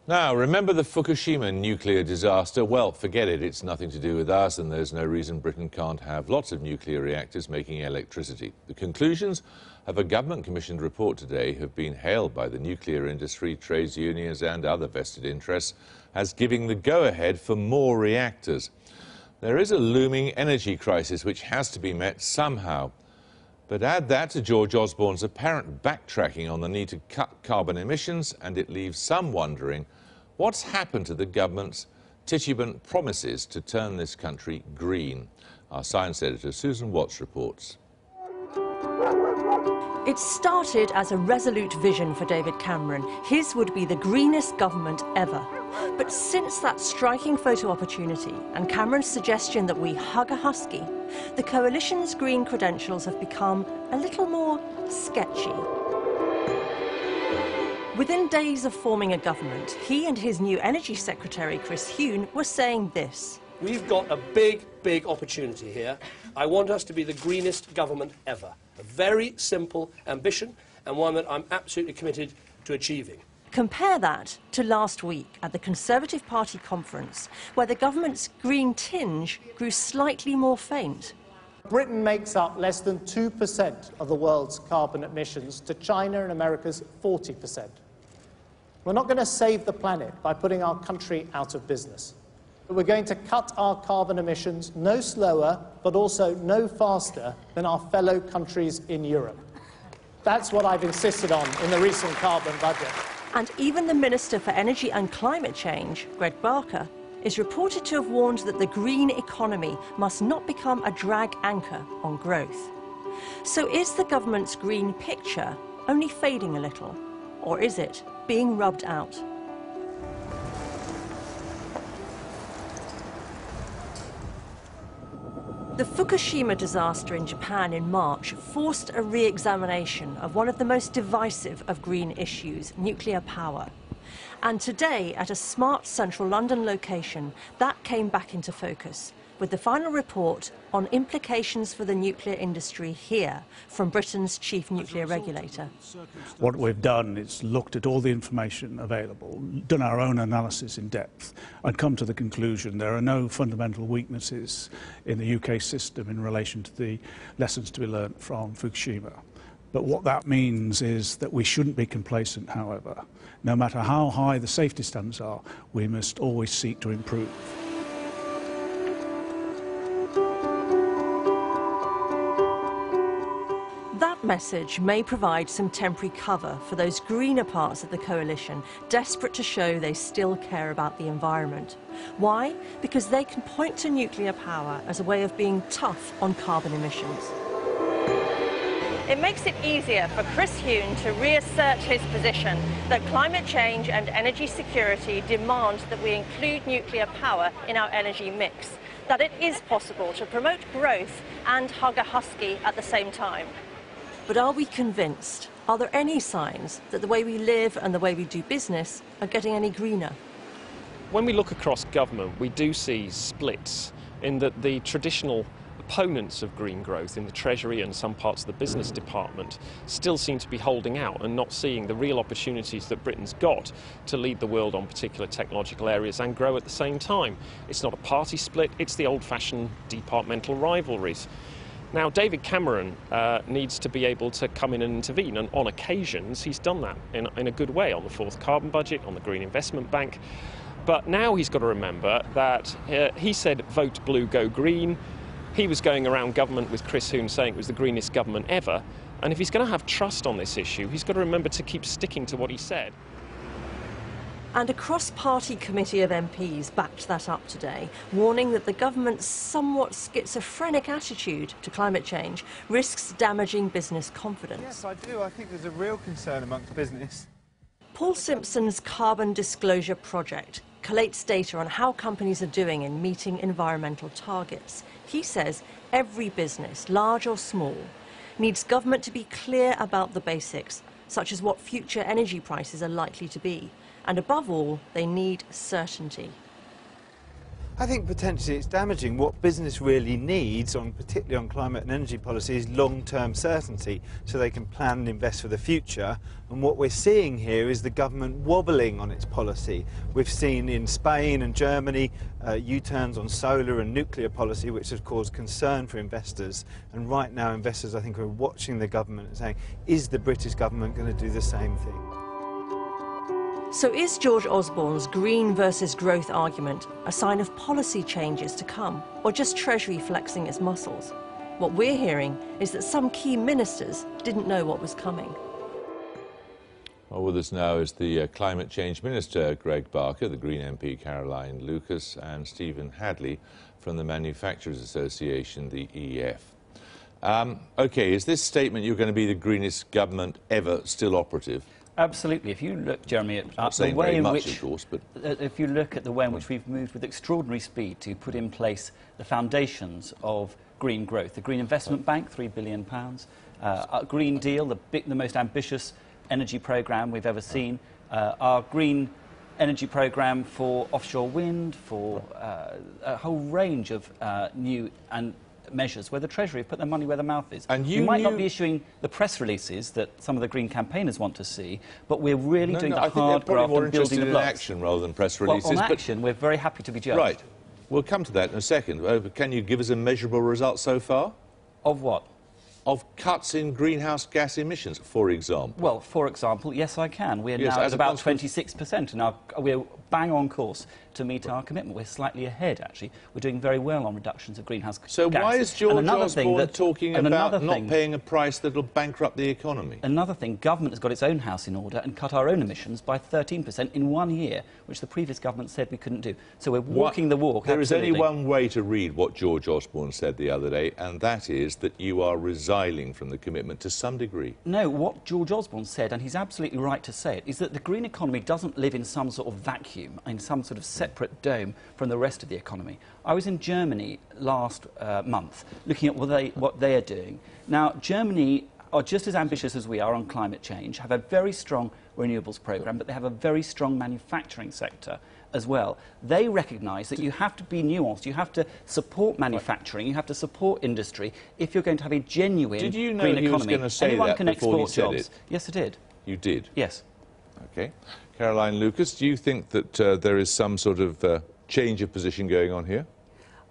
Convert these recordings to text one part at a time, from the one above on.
Now, remember the Fukushima nuclear disaster? Well, forget it. It's nothing to do with us, and there's no reason Britain can't have lots of nuclear reactors making electricity. The conclusions of a government-commissioned report today have been hailed by the nuclear industry, trades unions and other vested interests as giving the go-ahead for more reactors. There is a looming energy crisis which has to be met somehow. But add that to George Osborne's apparent backtracking on the need to cut carbon emissions, and it leaves some wondering what's happened to the government's titulant promises to turn this country green. Our science editor Susan Watts reports. It started as a resolute vision for David Cameron. His would be the greenest government ever. But since that striking photo opportunity and Cameron's suggestion that we hug a husky, the coalition's green credentials have become a little more sketchy. Within days of forming a government, he and his new Energy Secretary, Chris Huhne, were saying this. We've got a big opportunity here. I want us to be the greenest government ever. A very simple ambition, and one that I'm absolutely committed to achieving. Compare that to last week at the Conservative Party conference, where the government's green tinge grew slightly more faint. Britain makes up less than 2% of the world's carbon emissions to China and America's 40%. We're not going to save the planet by putting our country out of business. But we're going to cut our carbon emissions no slower, but also no faster than our fellow countries in Europe. That's what I've insisted on in the recent carbon budget. And even the Minister for Energy and Climate Change, Greg Barker, is reported to have warned that the green economy must not become a drag anchor on growth. So is the government's green picture only fading a little, or is it being rubbed out? The Fukushima disaster in Japan in March forced a re-examination of one of the most divisive of green issues, nuclear power. And today, at a smart central London location, that came back into focus, with the final report on implications for the nuclear industry here from Britain's chief nuclear regulator. What we've done is looked at all the information available, done our own analysis in depth, and come to the conclusion there are no fundamental weaknesses in the UK system in relation to the lessons to be learnt from Fukushima. But what that means is that we shouldn't be complacent, however. No matter how high the safety standards are, we must always seek to improve. That message may provide some temporary cover for those greener parts of the coalition, desperate to show they still care about the environment. Why? Because they can point to nuclear power as a way of being tough on carbon emissions. It makes it easier for Chris Huhne to reassert his position that climate change and energy security demand that we include nuclear power in our energy mix, that it is possible to promote growth and hug a husky at the same time. But are we convinced? Are there any signs that the way we live and the way we do business are getting any greener? When we look across government, we do see splits in that the traditional opponents of green growth in the Treasury and some parts of the business department still seem to be holding out and not seeing the real opportunities that Britain's got to lead the world on particular technological areas and grow at the same time. It's not a party split, it's the old-fashioned departmental rivalries. Now, David Cameron needs to be able to come in and intervene, and on occasions he's done that in a good way on the fourth carbon budget, on the Green Investment Bank. But now he's got to remember that he said vote blue, go green. He was going around government with Chris Huhne saying it was the greenest government ever. And if he's going to have trust on this issue, he's got to remember to keep sticking to what he said. And a cross-party committee of MPs backed that up today, warning that the government's somewhat schizophrenic attitude to climate change risks damaging business confidence. Yes, I do. I think there's a real concern amongst business. Paul Simpson's Carbon Disclosure Project collates data on how companies are doing in meeting environmental targets. He says every business, large or small, needs government to be clear about the basics, such as what future energy prices are likely to be. And above all, they need certainty. I think potentially it's damaging. What business really needs, particularly on climate and energy policy, is long-term certainty so they can plan and invest for the future. And what we're seeing here is the government wobbling on its policy. We've seen in Spain and Germany U-turns on solar and nuclear policy, which has caused concern for investors. And right now investors, I think, are watching the government and saying, is the British government going to do the same thing? So is George Osborne's green versus growth argument a sign of policy changes to come, or just Treasury flexing its muscles? What we're hearing is that some key ministers didn't know what was coming. Well, with us now is the Climate Change Minister, Greg Barker, the Green MP, Caroline Lucas, and Stephen Hadley from the Manufacturers Association, the EF. OK, is this statement, you're going to be the greenest government ever, still operative? Absolutely. If you look, Jeremy, at the way in which, of course, but if you look at the way in which we've moved with extraordinary speed to put in place the foundations of green growth, the Green Investment Bank, £3 billion, our Green Deal, the most ambitious energy programme we've ever seen, our green energy programme for offshore wind, for a whole range of new and measures where the Treasury have put their money where their mouth is. And you might not be issuing the press releases that some of the Green campaigners want to see, but we're really doing the hard graft and building the blocks. Action rather than press releases. Well, on action, we're very happy to be judged. Right. We'll come to that in a second. Can you give us a measurable result so far? Of what? Of cuts in greenhouse gas emissions, for example. Well, for example, yes, I can. We're now at about 26%, and we're bang on course to meet our commitment. We're slightly ahead, actually. We're doing very well on reductions of greenhouse gases. So why is George Osborne talking about not paying a price that will bankrupt the economy? Another thing, government has got its own house in order and cut our own emissions by 13% in 1 year, which the previous government said we couldn't do. So we're walking the walk. There is only one way to read what George Osborne said the other day, and that is that you are resiling from the commitment to some degree. No, what George Osborne said, and he's absolutely right to say it, is that the green economy doesn't live in some sort of vacuum, in some sort of separate dome from the rest of the economy. I was in Germany last month looking at what they are doing. Now, Germany are just as ambitious as we are on climate change, have a very strong renewables programme, but they have a very strong manufacturing sector as well. They recognise that you have to be nuanced, you have to support manufacturing, you have to support industry if you're going to have a genuine green economy. Did you know he was going to say that before he said it? Yes, I did. You did? Yes. OK. Caroline Lucas, do you think that there is some sort of change of position going on here?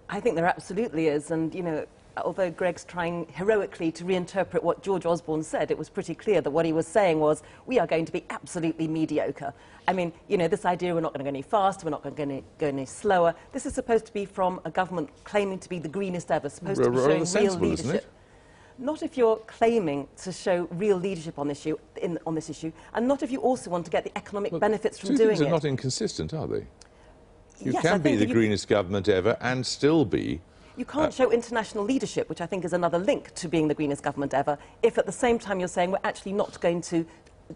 I think there absolutely is, and, you know, although Greg's trying heroically to reinterpret what George Osborne said, it was pretty clear that what he was saying was, we are going to be absolutely mediocre. I mean, you know, this idea we're not going to go any faster, we're not going to go any slower, this is supposed to be from a government claiming to be the greenest ever, supposed to be showing real leadership. Isn't it? Not if you're claiming to show real leadership on this issue, and not if you also want to get the economic benefits from doing it. Two things are not inconsistent, are they? You can be the greenest government ever and still be... You can't show international leadership, which I think is another link to being the greenest government ever, if at the same time you're saying we're actually not going to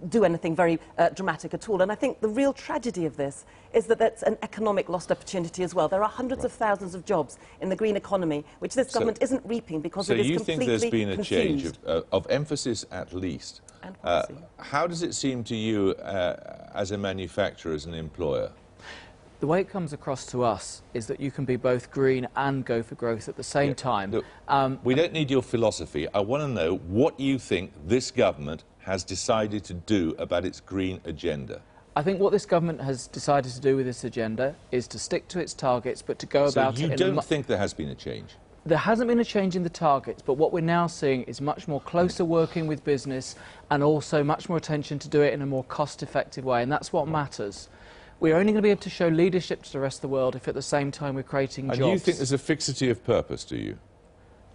do anything very dramatic at all. And I think the real tragedy of this is that that's an economic lost opportunity as well. There are hundreds of thousands of jobs in the green economy, which this government isn't reaping because it is completely confused. So you think there's been a change of emphasis at least. And policy. How does it seem to you as a manufacturer, as an employer? The way it comes across to us is that you can be both green and go for growth at the same time. Look, we don't need your philosophy. I want to know what you think this government has decided to do about its green agenda. I think what this government has decided to do with this agenda is to stick to its targets, but to go about it in a... So you don't think there has been a change? There hasn't been a change in the targets, but what we're now seeing is much more closer working with business and also much more attention to do it in a more cost-effective way, and that's what matters. We're only going to be able to show leadership to the rest of the world if at the same time we're creating jobs. And you think there's a fixity of purpose, do you?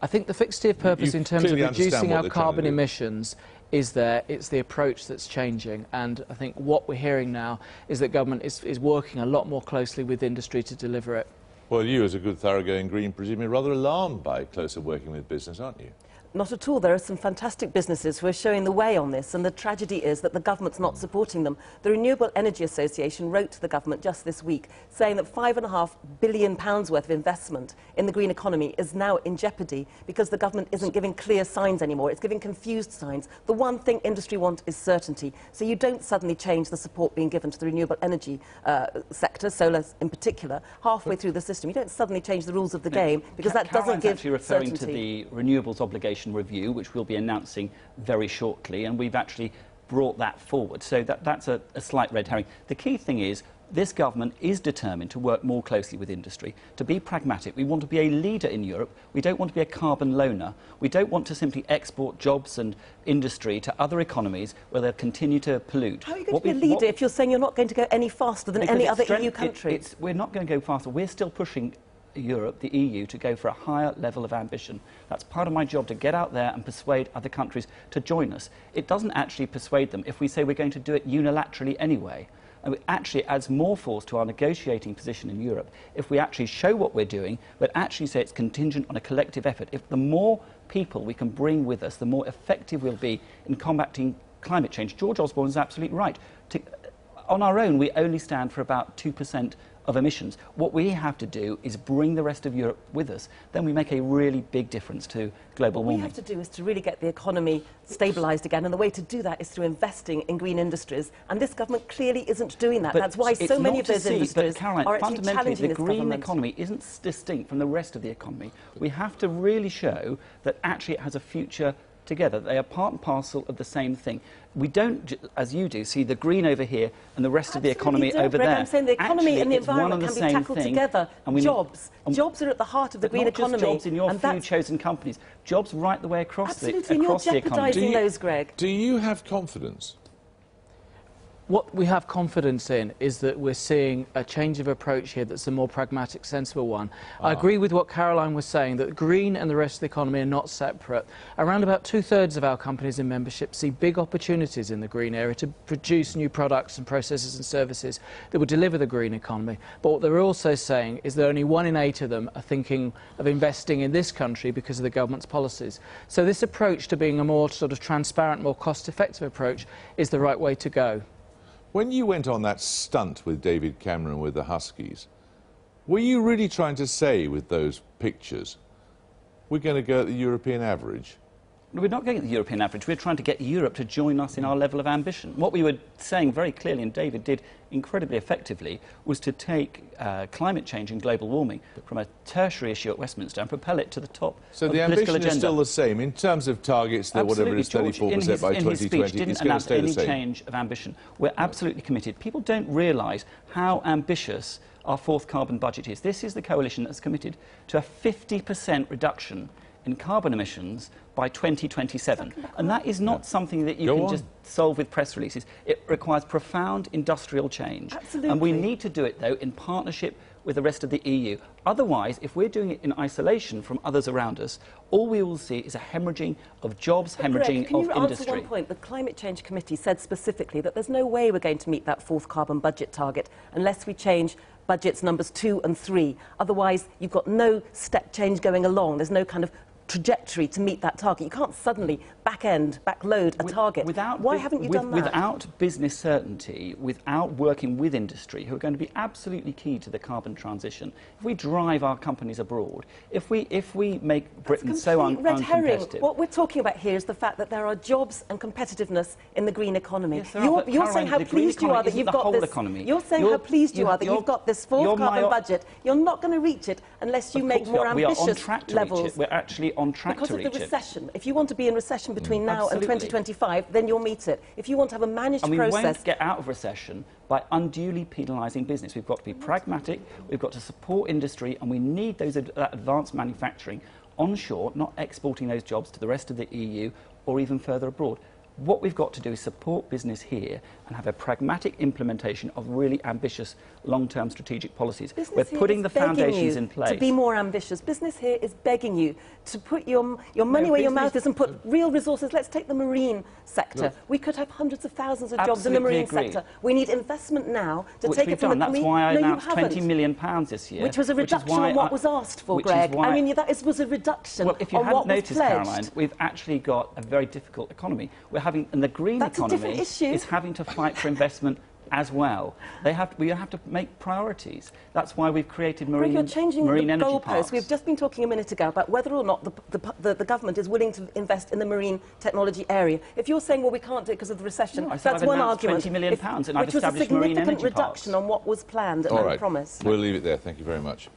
I think the fixity of purpose in terms of reducing our carbon emissions is there. It's the approach that's changing, and I think what we're hearing now is that government is working a lot more closely with industry to deliver it. Well, you, as a good thoroughgoing green, presumably rather alarmed by closer working with business, aren't you? Not at all. There are some fantastic businesses who are showing the way on this, and the tragedy is that the government's not supporting them. The Renewable Energy Association wrote to the government just this week saying that £5.5 billion worth of investment in the green economy is now in jeopardy because the government isn't giving clear signs anymore. It's giving confused signs. The one thing industry wants is certainty. So you don't suddenly change the support being given to the renewable energy sector, solar in particular, halfway through the system. You don't suddenly change the rules of the game because that doesn't give actually referring certainty. to the renewables obligation review, which we'll be announcing very shortly, and we've actually brought that forward. So that's a slight red herring. The key thing is this government is determined to work more closely with industry, to be pragmatic. We want to be a leader in Europe. We don't want to be a carbon loaner. We don't want to simply export jobs and industry to other economies where they'll continue to pollute. How are you going to be a leader if you're saying you're not going to go any faster than any other EU country? We're not going to go faster. We're still pushing Europe, the EU, to go for a higher level of ambition. That's part of my job, to get out there and persuade other countries to join us. It doesn't actually persuade them if we say we're going to do it unilaterally anyway. And it actually adds more force to our negotiating position in Europe if we actually show what we're doing, but actually say it's contingent on a collective effort. If the more people we can bring with us, the more effective we'll be in combating climate change. George Osborne is absolutely right. On our own, we only stand for about 2% of emissions. What we have to do is bring the rest of Europe with us. Then we make a really big difference to global warming. What we have to do is to really get the economy stabilised again, and the way to do that is through investing in green industries. And this government clearly isn't doing that. But that's why so many of those industries Caroline, are actually fundamentally, challenging the this green government. economy isn't distinct from the rest of the economy. We have to really show that actually it has a future together. They are part and parcel of the same thing. We don't, as you do, see the green over here and the rest of the economy over there. I'm saying the economy actually, and the environment can be tackled together. Jobs. Jobs are at the heart of the green economy. Not just jobs in your few chosen companies. Jobs right the way across the economy. Absolutely, and you're jeopardising those, Greg. Do you have confidence? What we have confidence in is that we're seeing a change of approach here that's a more pragmatic, sensible one. I agree with what Caroline was saying, that green and the rest of the economy are not separate. Around about 2/3 of our companies in membership see big opportunities in the green area to produce new products and processes and services that will deliver the green economy. But what they're also saying is that only 1 in 8 of them are thinking of investing in this country because of the government's policies. So this approach to being a more sort of transparent, more cost-effective approach is the right way to go. When you went on that stunt with David Cameron with the Huskies, were you really trying to say with those pictures, we're going to go at the European average? We're not going at the European average. We're trying to get Europe to join us in our level of ambition. What we were saying very clearly, and David did incredibly effectively, was to take climate change and global warming from a tertiary issue at Westminster and propel it to the top. So the ambition is still the same in terms of targets, that whatever it is, 34% by 2020, it's going to stay the same. Didn't announce any change of ambition. We're absolutely committed. People don't realise how ambitious our fourth carbon budget is. This is the coalition that's committed to a 50% reduction in carbon emissions by 2027. And that is not something that you can just solve with press releases. It requires profound industrial change. Absolutely. And we need to do it, though, in partnership with the rest of the EU. Otherwise, if we're doing it in isolation from others around us, all we will see is a hemorrhaging of jobs, hemorrhaging of industry. Can you answer one point? The Climate Change Committee said specifically that there's no way we're going to meet that fourth carbon budget target unless we change budgets numbers 2 and 3. Otherwise, you've got no step change going along. There's no kind of trajectory to meet that target. You can't suddenly backload a target. Why haven't you done that? Without business certainty, without working with industry, who are going to be absolutely key to the carbon transition, if we drive our companies abroad, if we make Britain so uncompetitive... What we're talking about here is the fact that there are jobs and competitiveness in the green economy. Yes, you're saying how pleased you are that you've got this... Economy. You're saying how pleased you are that you've got this fourth carbon budget. You're not going to reach it unless you make more ambitious levels. We're actually on track to reach it. Because of the recession. If you want to be in recession between now and 2025, then you'll meet it. If you want to have a managed process... And we won't get out of recession by unduly penalising business. We've got to be pragmatic, we've got to support industry, and we need those advanced manufacturing onshore, not exporting those jobs to the rest of the EU or even further abroad. What we've got to do is support business here and have a pragmatic implementation of really ambitious long-term strategic policies. Business We're putting the foundations in place. To be more ambitious. Business here is begging you to put your money where your mouth is and put real resources. Let's take the marine sector. Look, we could have hundreds of thousands of jobs in the marine sector. We need investment now to take it from the... That's why I announced £20 million this year. Which was a reduction on what was asked for, Greg. I mean, that was a reduction on what was pledged. Well, if you hadn't noticed, Caroline, we've actually got a very difficult economy. We're having, and the green economy is having to fight for investment as well. We have to make priorities. That's why we've created marine energy parks. You're changing the goalposts. We've just been talking a minute ago about whether or not the government is willing to invest in the marine technology area. If you're saying, well, we can't do it because of the recession, that's one argument. £20 million and I've established marine energy parks. Which was a significant reduction on what was planned and promised. We'll leave it there. Thank you very much.